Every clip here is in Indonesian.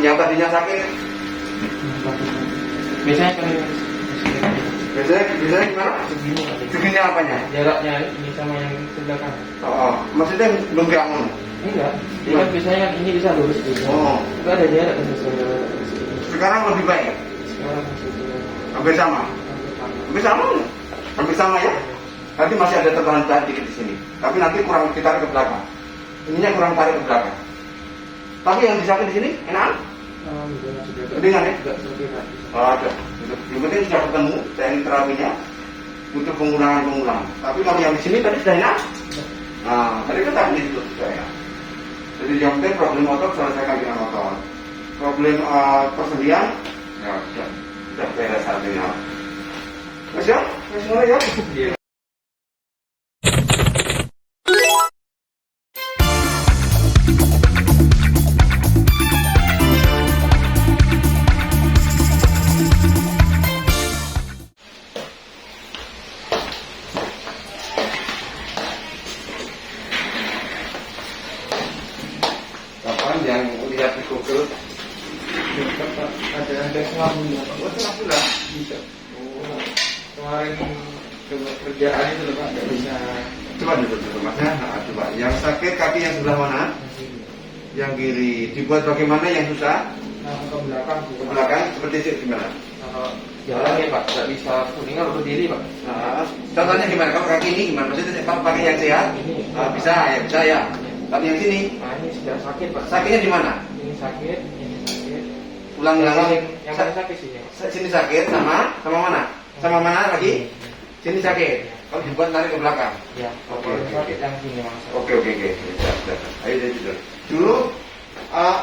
yang tadinya sakit. Biasanya kan Biasanya gimana? Segini apanya? jaraknya ini sama yang sebelah kanan. Oh, maksudnya belum kamu? Enggak. Ini kan biasanya kan ini bisa lurus gitu. Oh. Itu ada jarak kan Sekarang lebih baik. sekarang masih Hampir sama. Hampir sama. Hampir sama ya. Nanti masih ada tekanan tarik dikit di sini. Tapi nanti kurang kita ke belakang. Ininya kurang tarik ke belakang. Tapi yang disakit di sini enak? Kedengar ya? Enggak seperti tadi. Oh, ada. Yang penting sudah ketemu teknik terapinya untuk pengulangan. Tapi kalau yang di sini tadi sudah enak? Nah, tadi kan tadi itu sudah enak. Jadi yang penting problem otot selesaikan dengan otot. Problem persendian, ya sudah beres artinya. Mas ya? Mas mulai ya? Iya. Kapan yang lihat di Google? Ada selama Oh, sudah. bisa. Oh, kemarin kerjaan itu loh Pak, nggak bisa. Coba duduk Masnya. Nah, coba. Yang sakit kaki yang sebelah mana? Yang kiri. Dibuat bagaimana yang susah? Nah, ke belakang. Ke belakang seperti itu gimana? Kalau jalan ya Pak, nggak bisa kuningan berdiri Pak. Nah, contohnya gimana? Kalau kaki ini gimana? Maksudnya kalau pakai yang sehat? Ini. Bisa ya, bisa ya. Tapi yang sini, Nah ini sudah sakit Pak. sakitnya di mana? Ini sakit, ini sakit. Ulang-ulang. Yang paling sakit sih ya. Sini sakit sama mana? Sama mana lagi? Sini sakit. Kalau dibuat tarik ke belakang. Ya, Oke, kalau oke, sakit oke. yang sini Mas. Oke. Sudah. Ayo duduk. Dulu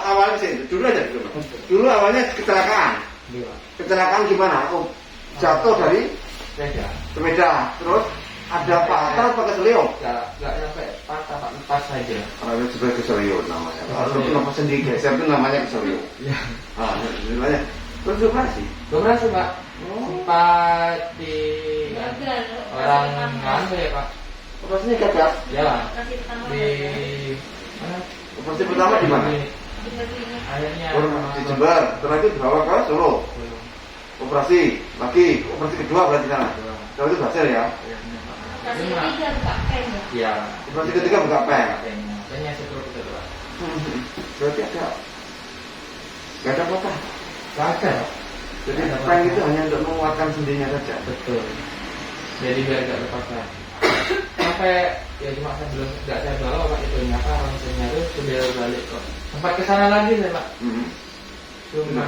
awalnya sih, dulu aja dulu. Dulu awalnya kecelakaan. Iya. Kecelakaan gimana? Oh, jatuh dari Sepeda. sepeda, terus ada patah apa keselio? Nggak sampai patah Pak, lepas saja. Ada sebagai keselio namanya. Kalau Keselio. kenapa sendiri geser itu namanya keselio. Ya. Ah, namanya. Terus operasi. Berapa Pak? Sempat di orang mana ya Pak? Operasinya gagal. Ya. Di mana? Operasi pertama di mana? Akhirnya Di Jember. Setelah itu dibawa ke Solo. Operasi lagi. Operasi kedua berarti sana. Kalau itu berhasil ya. Ya. Operasi ketiga buka pen. Kayaknya seperti itu Pak. Berarti ada. Gak ada apa-apa. Ada. Jadi pen itu hanya untuk menguatkan sendinya saja. Betul. Jadi biar gak lepas lah. Sampai ya cuma saya belum nggak saya bawa Pak itu nyata langsungnya itu sudah balik kok. Sempat kesana lagi saya Pak. Cuma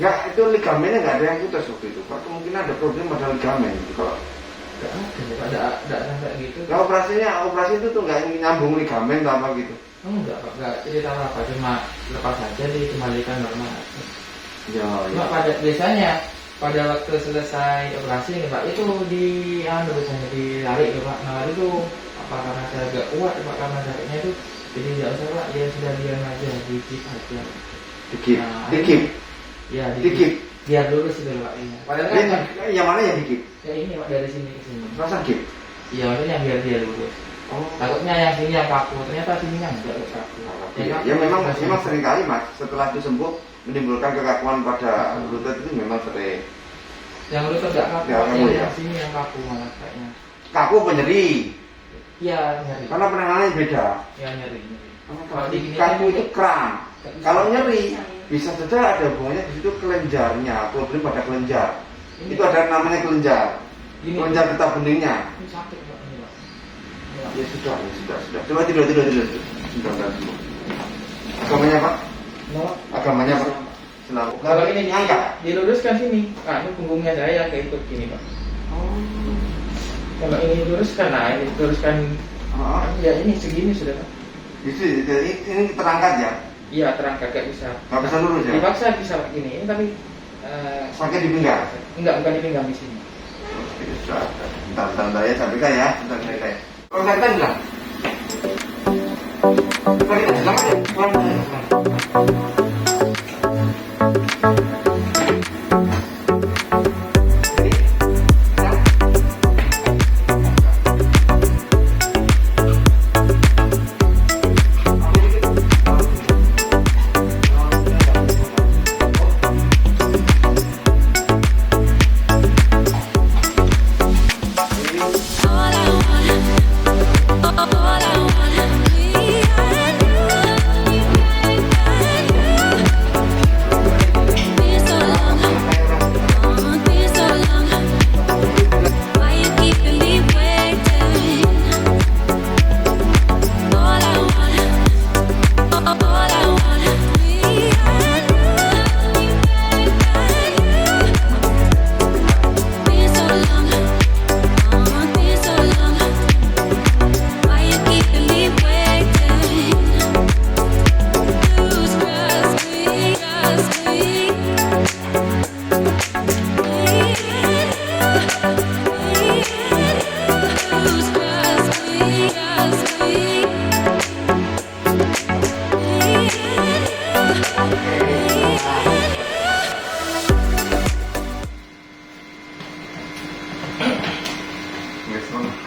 Ya itu ligamennya nggak ada yang putus waktu itu. Pak kemungkinan ada problem pada ligamen itu kalau. nggak sampai gitu. Nah operasi itu tuh nggak nyambung ligamen atau apa gitu. Enggak Pak, nggak cerita apa, cuma lepas saja dikembalikan normal. Ya. Cuma biasanya pada waktu selesai operasi nih Pak, itu biasanya ditarik ya Pak. Nah itu apa karena saya agak kuat Pak, karena sakitnya itu jadi nggak usah Pak, ya sudah diam aja, dikip aja. Dikip. Nah, Dikip. Ya Dikip. biar lurus itu Pak. Iya. Padahal kan Yang mana yang dikip? ya ini Pak dari sini ke sini. Rasa dikip. Iya maksudnya biar dia lurus. Oh. Takutnya yang sini yang kaku, ternyata sininya enggak kaku. Ya memang sering kali Mas. Setelah itu sembuh menimbulkan kekakuan pada lutut itu memang sering. Yang lutut enggak kaku, Ya, kaku ya. yang sini yang kaku malah kayaknya. Kaku penyeri. Iya nyeri. Karena penanganannya beda. Ya nyeri. Kalau kaku itu kram. Kalau nyeri bisa saja ada hubungannya di situ kelenjarnya, problem pada kelenjar. Ini- Itu ada namanya kelenjar. Ini- Kelenjar getah beningnya. Ini sakit Pak ini Pak. Ya sudah. Coba tidur. Sudah semua. Agamanya Pak? Nah, Agamanya Pak? Senang. kalau ini angkat. diluruskan sini. Nah, ini punggungnya saya kayak ikut gini Pak. Kalau ini diluruskan, nah ini diluruskan. Oh, Ya ini segini sudah Pak. ini terangkat ya? Iya terangkat gak bisa. Nggak bisa lurus ya? Dipaksa bisa Pak gini. Ini tapi Sakit di pinggang? enggak bukan di pinggang di sini. Sudah. Bentar ya, sampai ya. Bentar ya. Kalau sakit bilang. Coba kita bilang aja. Pelan-pelan.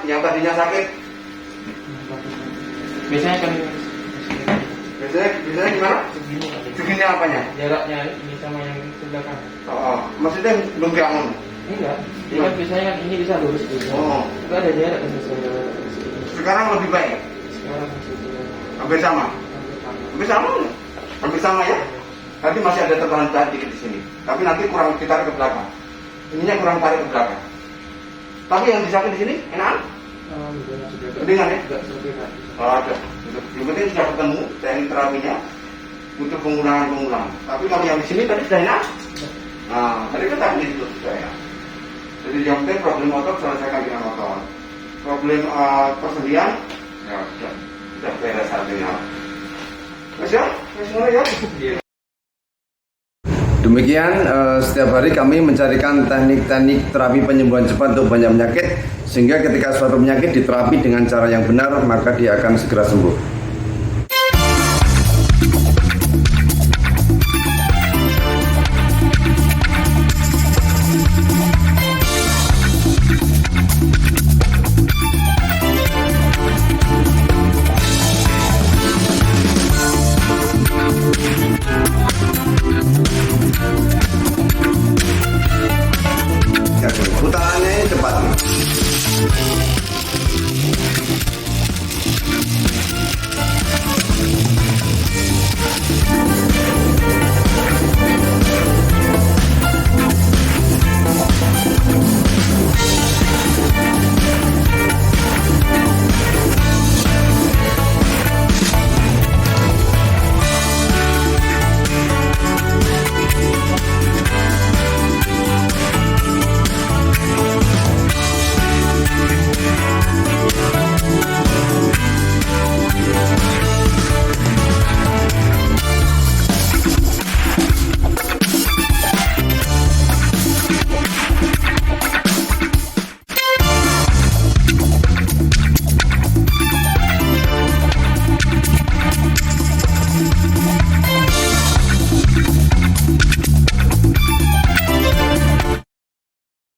Yang tadinya sakit, Biasanya kan biasanya gimana? begini Pak. Begini apanya? Jaraknya ini sama yang sebelah kanan. Oh, maksudnya bengkang. Enggak. Dia kan biasanya kan ini bisa lurus gitu. Oh. Itu ada jarak kan sini. Sekarang lebih baik. Sekarang masih sudah Hampir sama. Hampir sama. Hampir sama ya. Nanti masih ada tekanan dikit di sini. Tapi nanti kurang kita tarik ke belakang. Ininya kurang tarik ke belakang. Tapi yang disakit di sini enak. Mendingan ya? Enggak sampai Pak. Oh, ada. Yang penting sudah ketemu teknik terapinya. Butuh pengulangan. Tapi kalau yang di sini tadi sudah enak. Nah, tadi kan tadi itu sudah enak. Jadi yang penting problem otot selesaikan dengan otot. Problem persendian, ya sudah beres artinya. Mas ya, semua ya. Demikian setiap hari kami mencarikan teknik-teknik terapi penyembuhan cepat untuk banyak penyakit, sehingga ketika suatu penyakit diterapi dengan cara yang benar maka dia akan segera sembuh. Putarannya cepat.